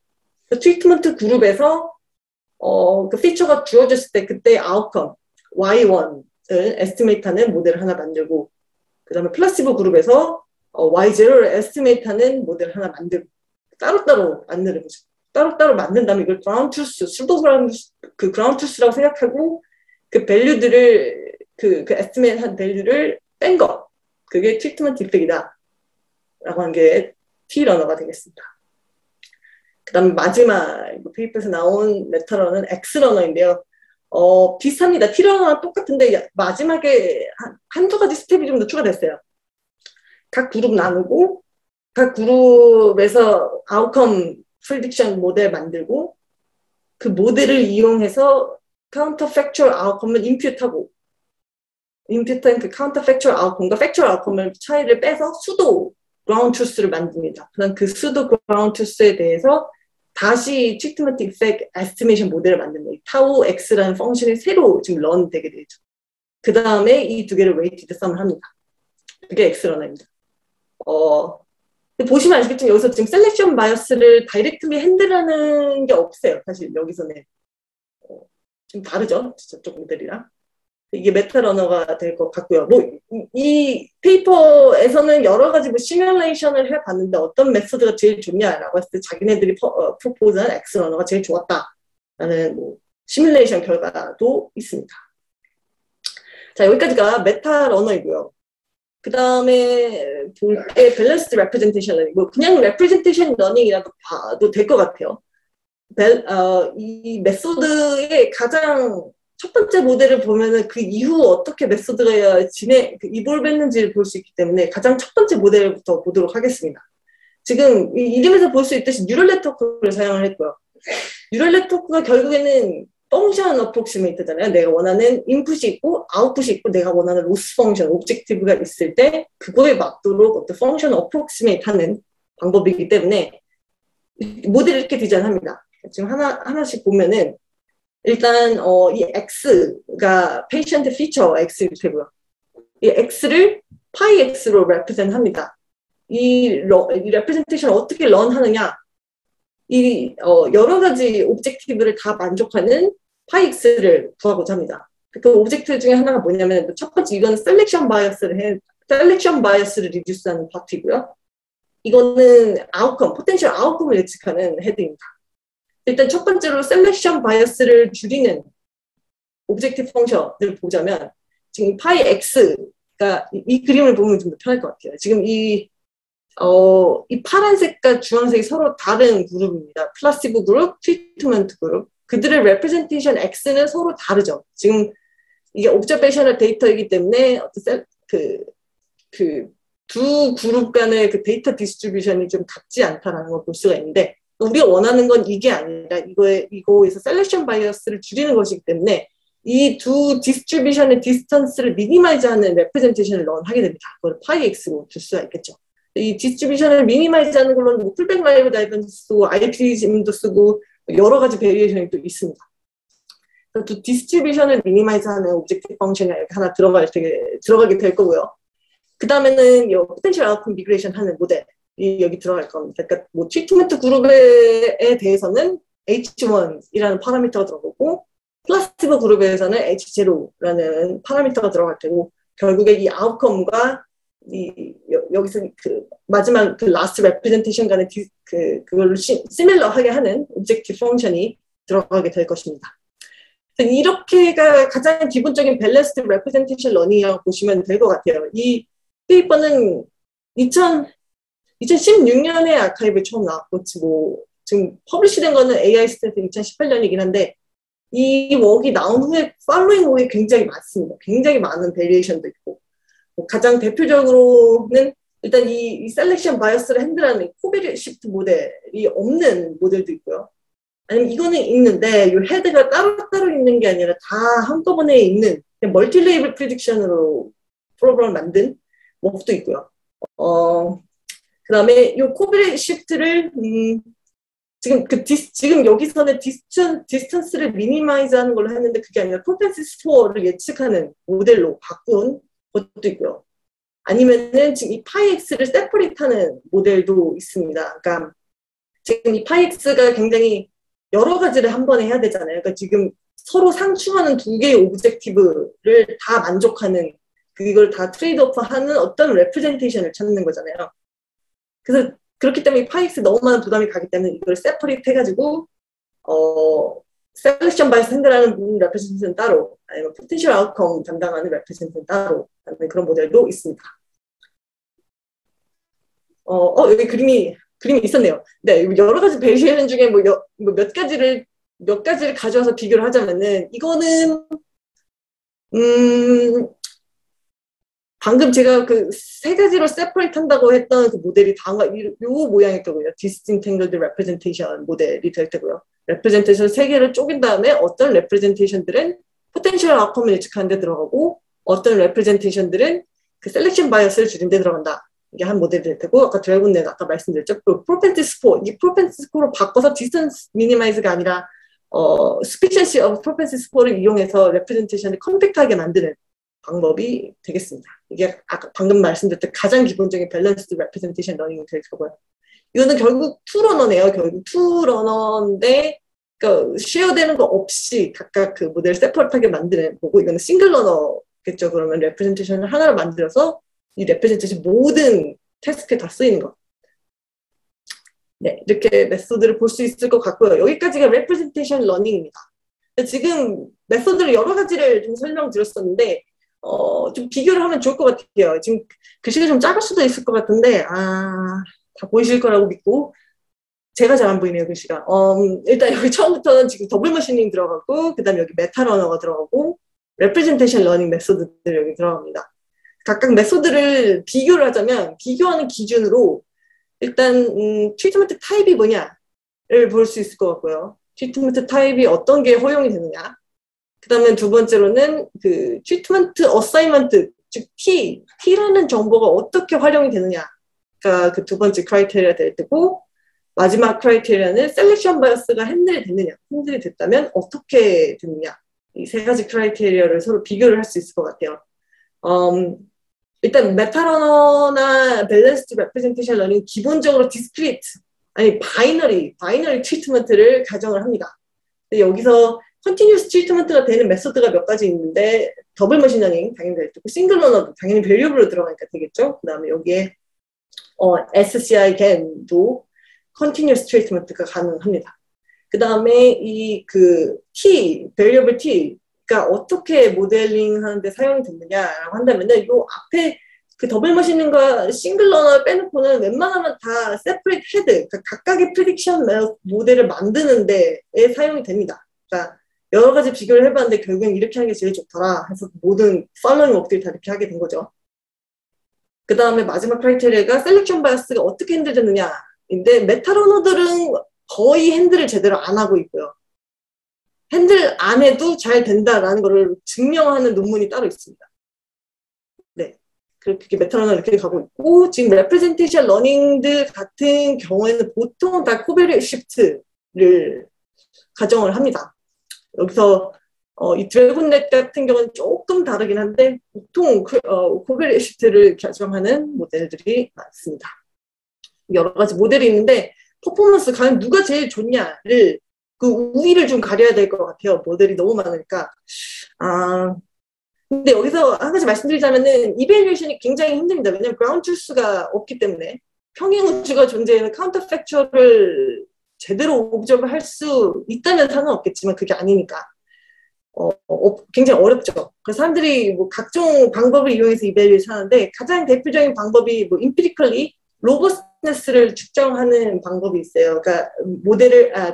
그 트리트먼트 그룹에서 그 피처가 주어졌을 때 그때 아웃컴 Y1을 에스티메이트하는 모델을 하나 만들고, 그 다음에 플라시보 그룹에서 Y0를 에스티메이트하는 모델을 하나 만들고, 따로따로 만드는 거죠. 따로따로 만든 다음에 이걸 그라운드 트루스, 그 그라운드 트루스라고 생각하고 그 밸류들을 그 에스티메이트한 밸류를 뺀 거, 그게 트리트먼트 이펙이다 라고 한 게 T러너가 되겠습니다. 그 다음에 마지막 페이퍼에서 나온 메타러는 X러너인데요. 비슷합니다. T러너랑 똑같은데 마지막에 한두 가지 스텝이 좀 더 추가됐어요. 각 그룹 나누고 각 그룹에서 아웃컴 프리딕션 모델 만들고 그 모델을 이용해서 카운터팩추얼 아웃컴을 임퓨트하고, 임퓨트한 그 카운터팩추얼 아웃컴과 팩추얼 아웃컴을 차이를 빼서 수도 그라운드 트루스를 만듭니다. 그럼 그 수도 그라운드 트루스에 대해서 다시 트리트먼트 이펙 에스티메이션 모델을 만듭니다. 타우 X라는 펑션이 새로 지금 런 되게 되죠. 그 다음에 이 두 개를 웨이티드 썸을 합니다. 그게 X러너입니다. 보시면 아시겠지만 여기서 지금 셀렉션 바이어스를 다이렉트리 핸들하는 게 없어요. 사실 여기서는 좀 다르죠. 저쪽 모델이랑. 이게 메타러너가 될 것 같고요. 이 페이퍼에서는 여러 가지 시뮬레이션을 해봤는데 어떤 메소드가 제일 좋냐라고 했을 때 자기네들이 프로포즈한 X러너가 제일 좋았다라는 시뮬레이션 결과도 있습니다. 자, 여기까지가 메타러너이고요. 그 다음에 볼 때 밸런스드 레프레젠테이션 러닝, 그냥 레프레젠테이션 러닝이라도 봐도 될 것 같아요. 이 메소드의 가장 첫 번째 모델을 보면은 그 이후 어떻게 메소드가 이볼브했는지를 볼 수 있기 때문에 가장 첫 번째 모델부터 보도록 하겠습니다. 지금 이름에서 볼 수 있듯이 뉴럴 네트워크를 사용을 했고요. 뉴럴 네트워크가 결국에는 펑션 어프록시메이트잖아요. 내가 원하는 인풋이 있고 아웃풋이 있고 내가 원하는 로스 펑션, 오브젝티브가 있을 때 그거에 맞도록 어떤 펑션 어프록시메이트 하는 방법이기 때문에 모델을 이렇게 디자인합니다. 지금 하나씩 보면은 일단 이 X가 patient feature X 이렇게 되고요. 이 X를 파이 X로 represent 합니다. 이 representation 어떻게 run 하느냐, 여러 가지 오브젝티브를 다 만족하는 파이 X를 구하고자 합니다. 그 오브젝트 중에 하나가 뭐냐면 첫 번째 이건 셀렉션 바이어스를 리듀스하는 파트이고요. 이거는 아웃컴, 포텐셜 아웃컴을 예측하는 헤드입니다. 일단 첫 번째로 셀렉션 바이어스를 줄이는 오브젝티브 펑션을 보자면 지금 파이 X가 이 그림을 보면 좀 더 편할 것 같아요. 지금 이 파란색과 주황색이 서로 다른 그룹입니다. 플라시보 그룹, 트리트먼트 그룹. 그들의 레프레젠테이션 X는 서로 다르죠. 지금 이게 옵저베이셔널 데이터이기 때문에 두 그룹 간의 그 데이터 디스트리뷰션이 좀 같지 않다라는 걸 볼 수가 있는데, 우리가 원하는 건 이게 아니라 이거에서 셀렉션 바이어스를 줄이는 것이기 때문에 이 두 디스트리뷰션의 디스턴스를 미니마이즈하는 레프레젠테이션을 하게 됩니다. 그걸 파이 X로 줄 수가 있겠죠. 이 디스트리뷰션을 미니마이즈하는 걸로는 풀백 라이브 다이버도 쓰고 IP짐도 쓰고 여러 가지 베리에이션이 또 있습니다. 두 디스트리뷰션을 미니마이즈하는 오브젝티브 펑션이 하나 들어가게 될 거고요. 그 다음에는 포텐셜 아웃컴 미그레이션 하는 모델이 여기 들어갈 겁니다. 그러니까 트리트먼트 그룹에 대해서는 H1이라는 파라미터가 들어가고 플라시보 그룹에서는 H0라는 파라미터가 들어갈 테고, 결국에 이 아웃컴과 여기서 마지막 라스트 레프레젠테이션 간의 그걸로 시밀러하게 하는 오브젝티브 펑션이 들어가게 될 것입니다. 이렇게가 가장 기본적인 밸런스드 레프레젠테이션 러닝이라고 보시면 될 것 같아요. 이 페이퍼는 2016년에 아카이브에 처음 나왔고, 지금 퍼블리시된 거는 AI 스탠스 2018년이긴 한데, 이 웍이 나온 후에 팔로잉 웍이 굉장히 많습니다. 굉장히 많은 베리에이션도 있고, 가장 대표적으로는 일단 이 셀렉션 바이어스를 핸들하는 코베리 시프트 모델이 없는 모델도 있고요. 아니면 이거는 있는데 이 헤드가 따로따로 있는 게 아니라 다 한꺼번에 있는 멀티 레이블 프리딕션으로 프로그램을 만든 웍도 있고요. 그 다음에 이 코베리 시프트를 지금 여기서는 디스턴스를 미니마이즈 하는 걸로 했는데 그게 아니라 프로펜시 스코어를 예측하는 모델로 바꾼 것도 있고요. 아니면은 지금 이 파이X를 세퍼레이트하는 모델도 있습니다. 그러니까 지금 이 파이X가 굉장히 여러 가지를 한 번에 해야 되잖아요. 그러니까 지금 서로 상충하는 두 개의 오브젝티브를 다 만족하는 그걸 다 트레이드오프하는 어떤 레프레젠테이션을 찾는 거잖아요. 그래서 그렇기 때문에 파이엑스 너무 많은 부담이 가기 때문에 이걸 세퍼레이트 해가지고 셀렉션 바이스 핸들하는 레프레젠테이션 따로 아니면 포텐셜 아웃컴 담당하는 레프레젠테이션 따로 하는 그런 모델도 있습니다. 여기 그림이 있었네요. 네, 여러 가지 베리에이션 중에 몇 가지를 가져와서 비교를 하자면은 이거는 방금 제가 그 세 가지로 세퍼레이트 한다고 했던 그 모델이 다음과 요 모양일 거고요. Disentangled Representation 모델이 될 테고요. 레프레젠테이션 세 개를 쪼갠 다음에 어떤 레프레젠테이션들은 포텐셜 아웃컴을 예측하는 데 들어가고 어떤 레프레젠테이션들은 그 셀렉션 바이어스를 줄인 데 들어간다. 이게 한 모델이 될 테고 아까 드래곤넷 아까 말씀드렸죠. 그 프로펜시 스코어, 이 프로펜시 스코어로 바꿔서 디스턴스 미니마이즈가 아니라 sufficiency of propensity score를 이용해서 레프레젠테이션을 컴팩트하게 만드는 방법이 되겠습니다. 이게 아까 방금 말씀드렸던 가장 기본적인 밸런스드 레프레젠테이션 러닝이 될 거고요. 이거는 결국 투러너네요. 결국 투러너인데 그러니까 쉐어되는 거 없이 각각 그 모델을 세퍼레이트하게 만드는 거고 이거는 싱글 러너겠죠. 그러면 레프레젠테이션을 하나로 만들어서 이 레프레젠테이션 모든 태스크에 다 쓰이는 거. 네, 이렇게 메소드를 볼 수 있을 것 같고요. 여기까지가 레프레젠테이션 러닝입니다. 지금 메소드를 여러 가지를 좀 설명드렸었는데 좀 비교를 하면 좋을 것 같아요. 지금 글씨가 좀 작을 수도 있을 것 같은데 다 보이실 거라고 믿고 제가 잘 안 보이네요, 글씨가. 일단 여기 처음부터는 지금 더블 머신링 들어가고 그 다음에 여기 메타 러너가 들어가고 레프레젠테이션 러닝 메소드들 여기 들어갑니다. 각각 메소드를 비교를 하자면 비교하는 기준으로 일단 트리트먼트 타입이 뭐냐를 볼 수 있을 것 같고요. 트리트먼트 타입이 어떤 게 허용이 되느냐. 그 다음에 두 번째로는 그 트리트먼트 어사이먼트, 즉 T라는 정보가 어떻게 활용이 되느냐가 그 두 번째 크라이테리아 될 테고 마지막 크라이테리아는 셀렉션 바이어스가 핸들이 됐느냐. 핸들이 됐다면 어떻게 됐느냐. 이 세 가지 크라이테리아를 서로 비교를 할 수 있을 것 같아요. 일단 메타러너나 밸런스드 레프레젠테이션 러닝 기본적으로 디스크리트 아니 바이너리 트리트먼트를 가정을 합니다. 근데 여기서 컨티뉴스 트리트먼트가 되는 메소드가 몇 가지 있는데 더블 머신 러닝 당연히 될 테고 싱글 러너도 당연히 밸류블로 들어가니까 되겠죠. 그다음에 여기에 SCI GAN도 컨티뉴스 트리트먼트가 가능합니다. 그다음에 이 그 variable T가 어떻게 모델링 하는데 사용이 됐느냐라고 한다면은 요 앞에 그 더블 머신링과 싱글 러너 빼놓고는 웬만하면 다 separate head, 그러니까 각각의 프리딕션 모델을 만드는 데에 사용이 됩니다. 그러니까 여러 가지 비교를 해봤는데 결국엔 이렇게 하는 게 제일 좋더라 해서 모든 팔로잉 워크들이 다 이렇게 하게 된 거죠. 그 다음에 마지막 크라이테리아가 셀렉션 바이어스가 어떻게 핸들되느냐인데 메타러너들은 거의 핸들을 제대로 안 하고 있고요. 핸들 안 해도 잘 된다라는 것을 증명하는 논문이 따로 있습니다. 네, 그렇게 메타러너 이렇게 가고 있고 지금 레프레젠테이션 러닝들 같은 경우에는 보통 다 코베리에이트 시프트를 가정을 합니다. 여기서 이 드래곤넷 같은 경우는 조금 다르긴 한데 보통 코베리에이트 시프트를 가정하는 모델들이 많습니다. 여러 가지 모델이 있는데 퍼포먼스 과연 누가 제일 좋냐를 그 우위를 좀 가려야 될 것 같아요. 모델이 너무 많으니까. 근데 여기서 한 가지 말씀드리자면은 이밸류에이션이 굉장히 힘듭니다. 왜냐면 그라운드 트루스가 없기 때문에 평행 우주가 존재하는 카운터 팩처를 제대로 옵저브 할 수 있다면 상관없겠지만 그게 아니니까 굉장히 어렵죠. 그래서 사람들이 뭐 각종 방법을 이용해서 이밸류에이션 하는데 가장 대표적인 방법이 뭐 empirically 로버스트네스를 측정하는 방법이 있어요. 그러니까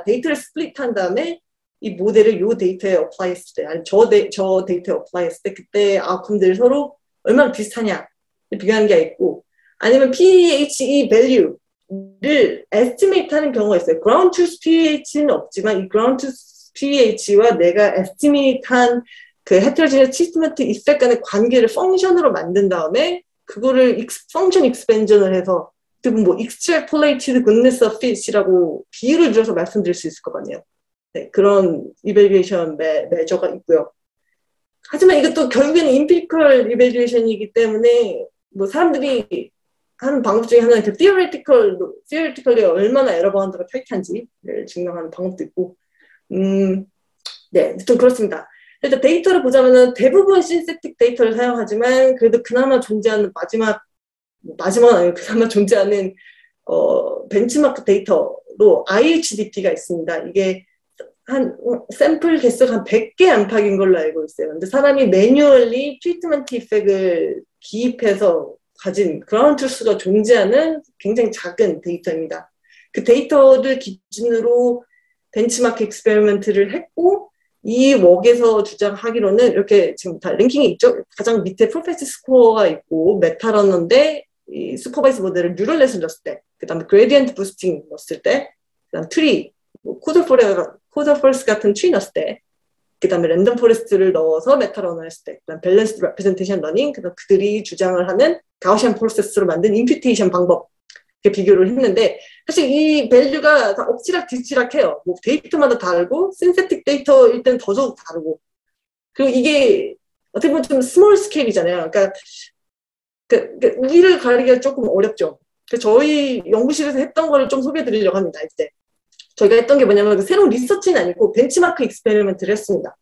데이터를 스플릿한 다음에 이 모델을 요 데이터에 어플라이 했을 때, 아니 저 데이터에 어플라이 했을 때 그때 아웃컴들이 서로 얼마나 비슷하냐 비교하는 게 있고 아니면 PHE value를 estimate 하는 경우가 있어요. ground truth PH는 없지만 이 ground truth PH와 내가 estimate 한 그 heterogeneous treatment effect 간의 관계를 펑션으로 만든 다음에 그거를 펑션 익스펜전을 해서 뭐 extrapolated goodness of fit이라고 비율을 들어서 말씀드릴 수 있을 것 같네요. 네, 그런 이밸류에이션 매저가 있고요. 하지만 이것도 결국에는 empirical evaluation이기 때문에 뭐 사람들이 하는 방법 중에 하나는 그 theoretically 얼마나 에러 바운드가 타이트한지를 증명하는 방법도 있고, 네, 좀 그렇습니다. 일단 데이터를 보자면은 대부분 신세틱 데이터를 사용하지만 그래도 그나마 존재하는 마지막은 아니고 그나마 존재하는 벤치마크 데이터로 IHDP가 있습니다. 이게 한 샘플 개수가 한 100개 안팎인 걸로 알고 있어요. 근데 사람이 매뉴얼리 트리트먼트 이펙을 기입해서 가진 그라운드 트루스가 존재하는 굉장히 작은 데이터입니다. 그 데이터를 기준으로 벤치마크 익스페리먼트를 했고 이 웍에서 주장하기로는 이렇게 지금 다 랭킹이 있죠. 가장 밑에 프로페시 스코어가 있고 메타러너인데 이 슈퍼바이스 모델을 뉴럴넷을 넣었을 때, 그 다음에 그레디언트 부스팅 넣었을 때, 그 다음 트리, 뭐 코더 포레스트 같은 트리 넣었을 때, 그 다음에 랜덤 포레스트를 넣어서 메타러너 했을 때, 그 다음 밸런스드 레프레젠테이션 러닝, 그 다음 그들이 주장을 하는 가우시안 프로세스로 만든 임퓨테이션 방법, 이렇게 비교를 했는데, 사실 이 밸류가 다 엎치락뒤치락해요. 뭐 데이터마다 다르고, 신세틱 데이터일 때는 더더욱 다르고, 그리고 이게 어떻게 보면 좀 스몰 스케일이잖아요. 그러니까 우리를 가리기가 조금 어렵죠. 저희 연구실에서 했던 거를 좀 소개해 드리려고 합니다. 이제 저희가 했던 게 뭐냐면 새로운 리서치는 아니고 벤치마크 익스페리먼트를 했습니다.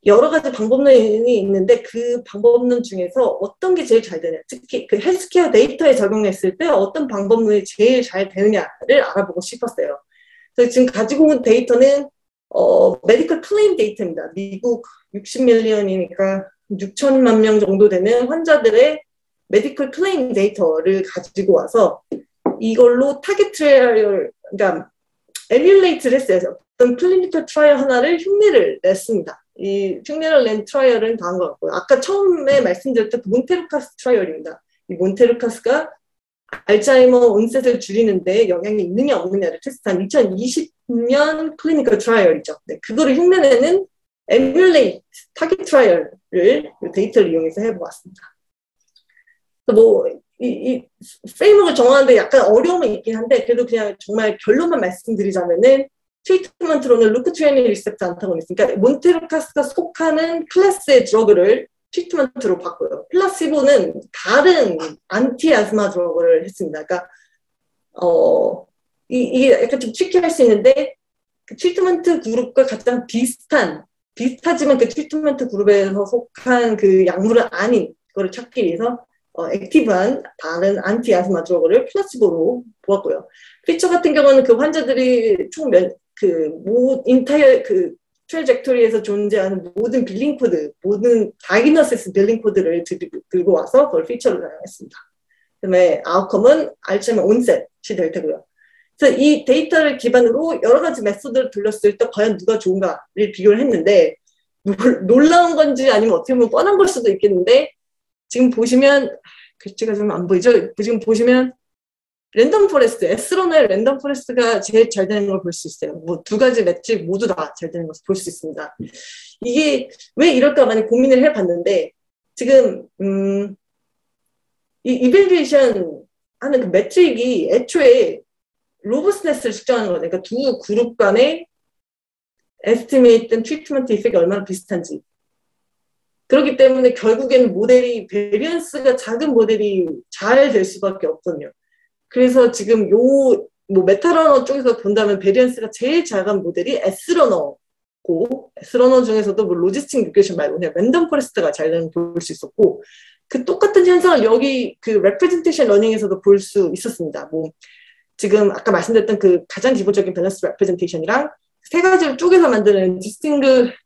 여러 가지 방법론이 있는데 그 방법론 중에서 어떤 게 제일 잘 되냐, 특히 그 헬스케어 데이터에 적용했을 때 어떤 방법론이 제일 잘 되느냐를 알아보고 싶었어요. 그래서 지금 가지고 온 데이터는 메디컬 클레임 데이터입니다. 미국 60밀리언이니까 6천만 명 정도 되는 환자들의 메디컬 클레임 데이터를 가지고 와서 이걸로 타겟 트라이얼, 그러니까 에뮬레이트를 했어요. 어떤 클리니컬 트라이얼 하나를 흉내를 냈습니다. 이 흉내를 낸 트라이얼은 다한 것 같고요. 아까 처음에 말씀드렸던 그 몬테루카스 트라이얼입니다. 이 몬테루카스가 알츠하이머 온셋을 줄이는데 영향이 있느냐 없느냐를 테스트한 2020년 클리니컬 트라이얼이죠. 네, 그거를 흉내내는 에뮬레이트 타겟 트라이얼을 데이터를 이용해서 해보았습니다. 뭐 이 프레임워크를 정하는데 약간 어려움이 있긴 한데 그래도 그냥 정말 결론만 말씀드리자면은 트리트먼트로는 루크트리아닌 리셉터 안타고니스트, 그러니까 몬테루카스가 속하는 클래스의 드러그를 트리트먼트로 봤고요. 플라시보는 다른 안티 아스마 드러그를 했습니다. 그러니까 이게 약간 좀 트리키할 수 있는데 그 트리트먼트 그룹과 가장 비슷하지만 그 트리트먼트 그룹에서 속한 그 약물은 아닌 그거를 찾기 위해서 액티브한 다른 안티 아스마 드러그를 플라시보로 보았고요. 피처 같은 경우는 그 환자들이 총 인타이어 그 트레젝토리에서 존재하는 모든 빌링 코드, 모든 다이그노시스 빌링 코드를 들고 와서 그걸 피처로 사용했습니다. 그다음에 아웃컴은 알츠하이머 온셋이 될 테고요. 그래서 이 데이터를 기반으로 여러 가지 메소드를 돌렸을 때 과연 누가 좋은가를 비교를 했는데 놀라운 건지 아니면 어떻게 보면 뻔한 걸 수도 있겠는데 지금 보시면 글씨가 좀 안 보이죠? 지금 보시면 랜덤 포레스트, S런의 랜덤 포레스트가 제일 잘 되는 걸 볼 수 있어요. 뭐 두 가지 매트릭 모두 다 잘 되는 것을 볼 수 있습니다. 이게 왜 이럴까 많이 고민을 해봤는데 지금 이 이밸류에이션 하는 그 매트릭이 애초에 로버스네스를 측정하는 거죠. 그러니까 두 그룹 간의 에스티메이트된 트리트먼트 이펙이 얼마나 비슷한지. 그렇기 때문에 결국에는 모델이 베리언스가 작은 모델이 잘 될 수밖에 없거든요. 그래서 지금 뭐 메타러너 쪽에서 본다면 베리언스가 제일 작은 모델이 S러너고 S러너 중에서도 뭐 로지스틱 리그레션 말고 그냥 랜덤 포레스트가 잘 되는 걸 볼 수 있었고 그 똑같은 현상을 여기 그 레프레젠테이션 러닝에서도 볼 수 있었습니다. 뭐 지금 아까 말씀드렸던 그 가장 기본적인 밸런스 레프레젠테이션이랑 세 가지를 쪼개서 만드는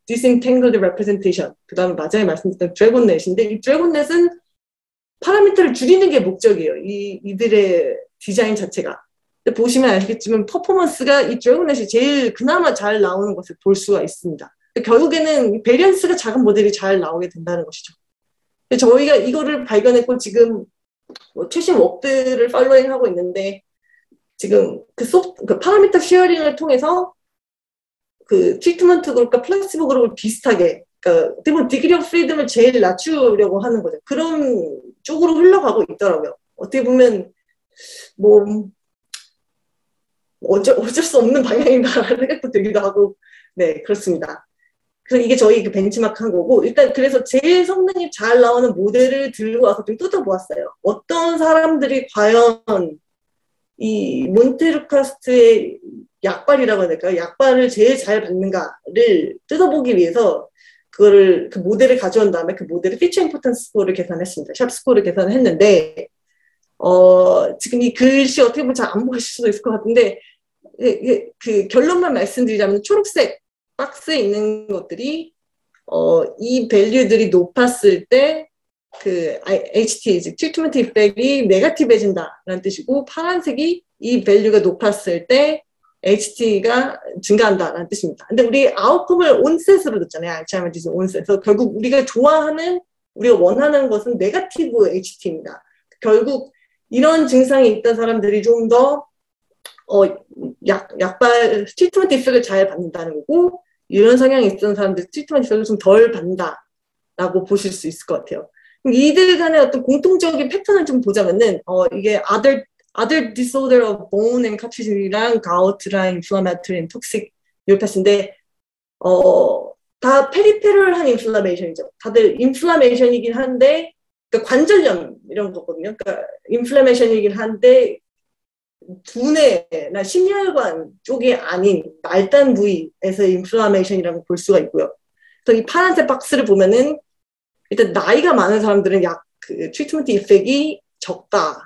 디스인탱글드 레프레젠테이션, 그 다음에 마지막에 말씀드렸던 드래곤넷인데 이 드래곤넷은 파라미터를 줄이는 게 목적이에요. 이들의 디자인 자체가. 근데 보시면 아시겠지만 퍼포먼스가 이 드래곤넷이 제일 그나마 잘 나오는 것을 볼 수가 있습니다. 결국에는 베리언스가 작은 모델이 잘 나오게 된다는 것이죠. 저희가 이거를 발견했고 지금 뭐 최신 웍들을 팔로잉하고 있는데 지금 그 파라미터 쉐어링을 통해서 그 트리트먼트 그룹과 플라시보 그룹을 비슷하게, 그러니까 어떻게 보면 디그리 오브 프리덤을 제일 낮추려고 하는 거죠. 그런 쪽으로 흘러가고 있더라고요. 어떻게 보면 뭐 어쩔 수 없는 방향인가라는 생각도 들기도 하고, 네, 그렇습니다. 그래서 이게 저희 그 benchmark 한 거고, 일단 그래서 제일 성능이 잘 나오는 모델을 들고 와서 좀 뜯어보았어요. 어떤 사람들이 과연 이 몬테루카스트의 약발이라고 해야 될까요? 약발을 제일 잘 받는가를 뜯어보기 위해서 그 모델을 가져온 다음에 그 모델의 피처 임포턴스 스코어를 계산했습니다. 샵 스코어를 계산했는데, 지금 이 글씨 어떻게 보면 잘 안 보실 수도 있을 것 같은데, 그 결론만 말씀드리자면 초록색 박스에 있는 것들이 이 밸류들이 높았을 때 그 HT, 즉 트리트먼트 이펙이 네거티브해진다라는 뜻이고, 파란색이 이 밸류가 높았을 때 HT가 증가한다라는 뜻입니다. 근데 우리 아웃컴을 온셋으로 듣잖아요. 알츠하이머 디지즈 온셋. 그래서 결국 우리가 원하는 것은 네거티브 HT입니다. 결국 이런 증상이 있던 사람들이 좀 더 약발 트리트먼트 이펙을 잘 받는다는 거고, 이런 성향이 있던 사람들이 트리트먼트 이펙을 좀 덜 받는다라고 보실 수 있을 것 같아요. 이들 간의 어떤 공통적인 패턴을 좀 보자면은 이게 other disorder of bone and cartilage랑 gout랑 inflammatory and toxic neuropathy인데 다 페리페럴한 인플라메이션이죠. 다들 인플라메이션이긴 한데, 그러니까 관절염 이런 거거든요. 그러니까 인플라메이션이긴 한데 두뇌나 심혈관 쪽이 아닌 말단 부위에서 인플라메이션이라고 볼 수가 있고요. 그래서 이 파란색 박스를 보면은 일단 나이가 많은 사람들은 그 트리트먼트 이펙이 적다.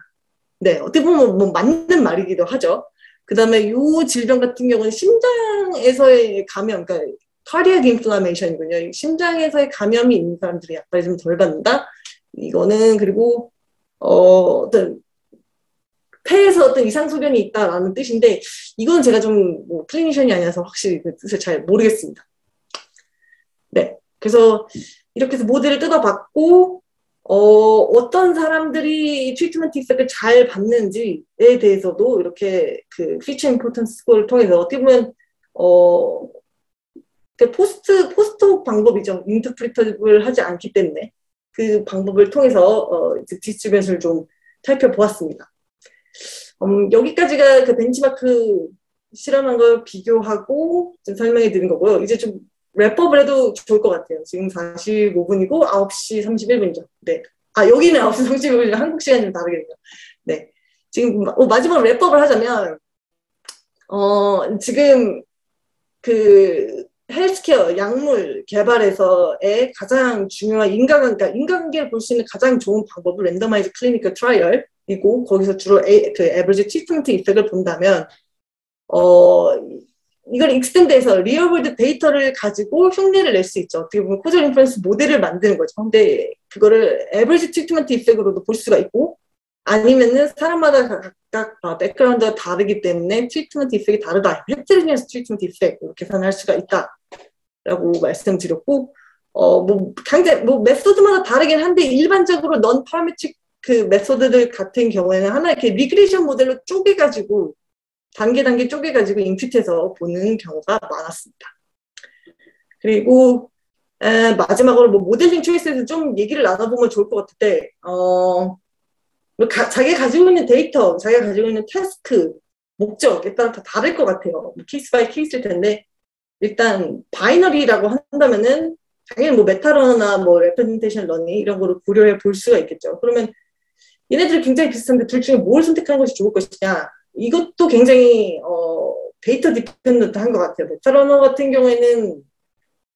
네, 어떻게 보면 뭐 맞는 말이기도 하죠. 그 다음에 이 질병 같은 경우는 심장에서의 감염, 그러니까 카디악 인플라메이션이군요. 심장에서의 감염이 있는 사람들이 약발이 좀 덜 받는다. 이거는 그리고 어떤 폐에서 어떤 이상 소견이 있다라는 뜻인데, 이건 제가 좀 뭐 클리니션이 아니라서 확실히 그 뜻을 잘 모르겠습니다. 네, 그래서 이렇게 해서 모델을 뜯어봤고, 어떤 사람들이 트리트먼트 이펙을 잘 받는지에 대해서도 이렇게 그 피처 임포턴스 스코어를 통해서 어떻게 보면 포스트혹 방법이죠. 인터프리터블 하지 않기 때문에 그 방법을 통해서 디스트리뷰션을 좀 살펴보았습니다. 여기까지가 그 벤치마크 실험한 걸 비교하고 좀 설명해 드린 거고요. 이제 좀 랩업을 해도 좋을 것 같아요. 지금 45분이고 9시 31분이죠. 네. 여기는 9시 31분이죠. 한국 시간이 좀 다르겠네요. 네. 지금 마지막 랩업을 하자면 지금 그 헬스케어 약물 개발에서의 가장 중요한 인간관계를 볼 수 있는 가장 좋은 방법은 랜더마이즈 클리니컬 트라이얼이고, 거기서 주로 그 에버리지 트리트먼트 이펙을 본다면 이걸 익스텐드해서 리얼월드 데이터를 가지고 흉내를 낼 수 있죠. 어떻게 보면 코절 인퍼런스 모델을 만드는 거죠. 근데 그거를 에버리지 트리트먼트 이펙으로도 볼 수가 있고, 아니면은 사람마다 각각 백그라운드가 다르기 때문에 트리트먼트 이펙이 다르다. 헤테로지너스 트리트먼트 이펙 계산할 수가 있다라고 말씀드렸고, 메소드마다 다르긴 한데 일반적으로 넌 파라메트릭 그 메소드들 같은 경우에는 하나 이렇게 리그레이션 모델로 쪼개가지고 단계 쪼개가지고 임퓨트해서 보는 경우가 많았습니다. 그리고 마지막으로 모델링 초이스에서 좀 얘기를 나눠보면 좋을 것 같은데, 자기가 가지고 있는 데이터, 자기가 가지고 있는 태스크, 목적에 따라 다 다를 것 같아요. 케이스 바이 케이스일 텐데, 일단 바이너리라고 한다면은 당연히 메타러너나 레프레젠테이션 러닝 이런 거를 고려해 볼 수가 있겠죠. 그러면 얘네들이 굉장히 비슷한데 둘 중에 뭘 선택하는 것이 좋을 것이냐, 이것도 굉장히 데이터 디펜던트한 것 같아요. 메타러너 같은 경우에는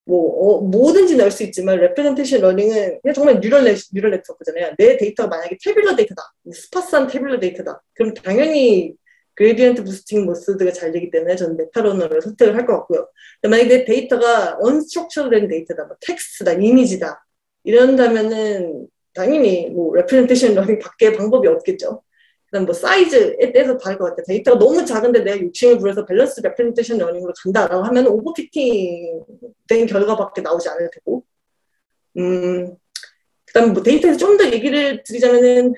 뭐든지 넣을 수 있지만 레프레젠테이션 러닝은 그냥 정말 뉴럴 네트워크잖아요. 내 데이터가 만약에 태블러 데이터다, 스파스한 태블러 데이터다, 그럼 당연히 그레디언트 부스팅 메소드가 잘 되기 때문에 저는 메타러너를 선택을 할 것 같고요. 만약에 내 데이터가 언스트럭처된 데이터다, 텍스트다, 이미지다 이런다면은 당연히 레프레젠테이션 러닝 밖에 방법이 없겠죠. 그다음 사이즈에 대해서 다를 것 같아요. 데이터가 너무 작은데 내가 욕심을 부려서 밸런스 레프레젠테이션 러닝으로 간다라고 하면 오버피팅 된 결과밖에 나오지 않을 테고, 그다음 데이터에서 좀 더 얘기를 드리자면은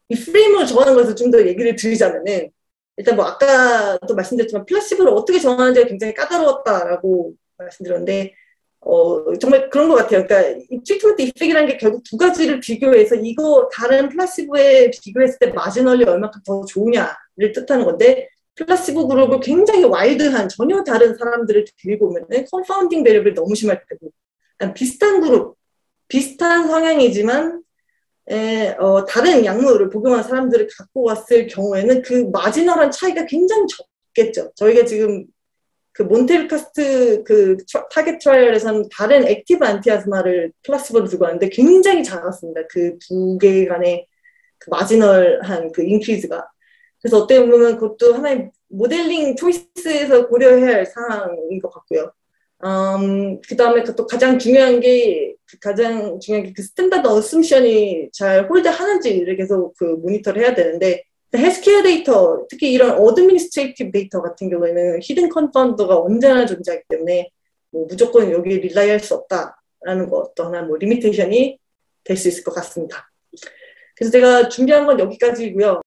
이 프레임을 정하는 것을 좀 더 얘기를 드리자면은, 일단 아까도 말씀드렸지만 플라시보를 어떻게 정하는지가 굉장히 까다로웠다라고 말씀드렸는데, 정말 그런 것 같아요. 그러니까 이 트리트먼트 이펙이라는 게 결국 두 가지를 비교해서 이거 다른 플라시보에 비교했을 때 마지널이 얼마큼 더 좋으냐를 뜻하는 건데, 플라시보 그룹을 굉장히 와일드한 전혀 다른 사람들을 들고 오면은 컨파운딩 베리어블이 너무 심할 테고, 비슷한 그룹, 비슷한 성향이지만 다른 약물을 복용한 사람들을 갖고 왔을 경우에는 그 마지널한 차이가 굉장히 적겠죠. 저희가 지금 그 몬텔카스트 그 타겟 트라이얼에서는 다른 액티브 안티아스마를 플라시보로 들고 왔는데 굉장히 작았습니다. 그 두 개 간의 그 마지널한 그 인크리즈가. 그래서 어떻게 보면 그것도 하나의 모델링 초이스에서 고려해야 할 사항인 것 같고요. 그 다음에 또 가장 중요한 게 그 스탠다드 어쌔션이 잘 홀드하는지를 계속 그 모니터를 해야 되는데, 헬스케어 데이터, 특히 이런 어드미니스트레이티브 데이터 같은 경우에는 히든 컨파운더가 언제나 존재하기 때문에 뭐 무조건 여기에 릴라이할 수 없다라는 것도 하나 뭐 리미테이션이 될 수 있을 것 같습니다. 그래서 제가 준비한 건 여기까지고요.